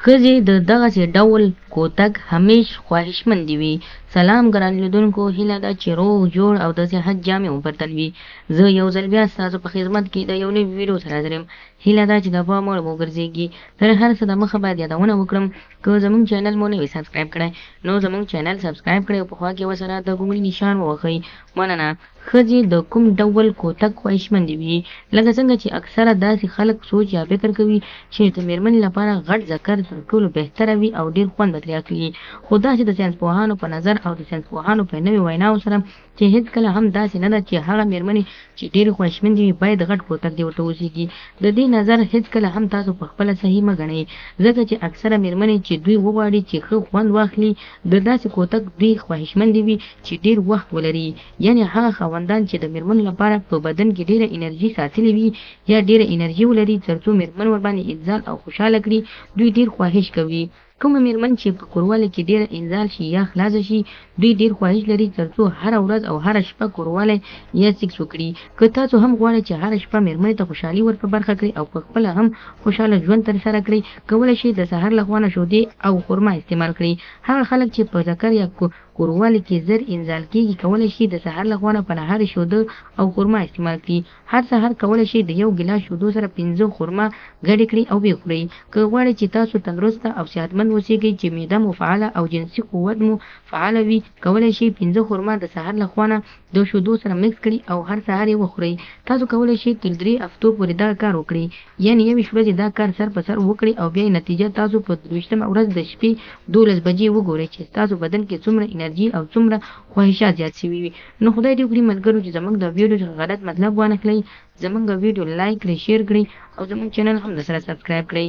ښځې د دغسې ډول کوتک همیش خواهشمندې وي. سلام ګران لیدونکو، هیله ده چې روغ جوړ او د صحت جامې مو پر تن وي. زه یو ځل بیا ستاسو په خدمت کې د یو نوي ویډیو سره حاضر یم. هیله ده چې د پام وړ مو وګرځېږي. تر هر څه دمخه باید یادونه وکړم، که زموږ چینل مو نه وي سبسکرایب کړی نو زموږ چینل سبسکرایب کړئ او په خوا کې ورسره د ګونګړي نشان ووهئ. مننه. ښځې د کوم ډول کوتک خواهشمندې وي؟ لکه څنګه چې اکثره داسې خلک سوچ یا فکر کوي چې د مېرمنې لپاره غټ ذکر تر ټولو بهتره وي او ډېر خوند به ترې اخلي. خو داسې د ساینسپوهانو په نظر او د ساینسپوهانو په نوې ویناوو سره چې هېڅکله هم داسې نه ده چې هغه مېرمنې چې ډېرې خواهشمندې وي باید غټ کوتک دې ورته اوسېږي. د دې نظر هېڅکله هم تاسو په خپله صحیح مه ګڼئ، ځکه چې اکثره مېرمنې چې دوی وغواړي چې ښه خوند واخلي د داسې کوتک دوی خواهشمندې وي چې ډېر وخت ولري. یعنې هغه خاوندان چې د مېرمنو لپاره په بدن کې ډېره انرژي ساتلې وي یا ډېره انرژي ولري تر څو مېرمن ورباندې انزال او خوشحاله کړي، دوی ډېر خواهش کوي. کومه مېرمن چې په کوروالی کې ډېره انزال شي یا خلاصه شي، دوی ډېر خواهش لري تر څو هره ورځ او هره شپه کوروالی یا سیکس وکړي. که تاسو هم غواړئ چې هره شپه مېرمنې ته خوشحالي ور په برخه کړئ او په خپله هم خوشحاله ژوند ترسره کړئ، کولی شئ د سهار له خوا نه شیدې او خرما استعمال کړئ. هغه خلک چې په ذکر یا کوروالي کې زر انزال کېږي، کولی شي د سهار له خوا نه په نهار شیده او خرما استعمال کړي. هر سهار کولی شي د یو ګیلاس شیدو سره 5 خرما ګډې کړئ او ویې خورئ. که غواړئ چې تاسو تندرسته او صحتمند اوسېږئ، چې معده مو فعاله او جنسي قوت مو فعاله وي، کولی شئ 5 خرما د سهار له خوا نه د شیدو سره مکس کړئ او هر سهار یې وخورئ. تاسو کولی شئ تر 3 هفتو پورې دا کار وکړئ، یعنې 21 ورځې دا کار سر په سر وکړئ او بیا یې نتیجه تاسو په 23مه ورځ د شپې 12 بجې وګورئ چې تاسو بدن کې څومره انرژي او څومره خواهشات زیات شوي وي. نو خدای دې وکړي ملګرو چې زموږ د ویډیو څخه غلط مطلب وانخلئ، زموږ ویډیو لایک کړئ، شیر کړئ او زموږ چینل هم درسره سبسکرایب کړئ.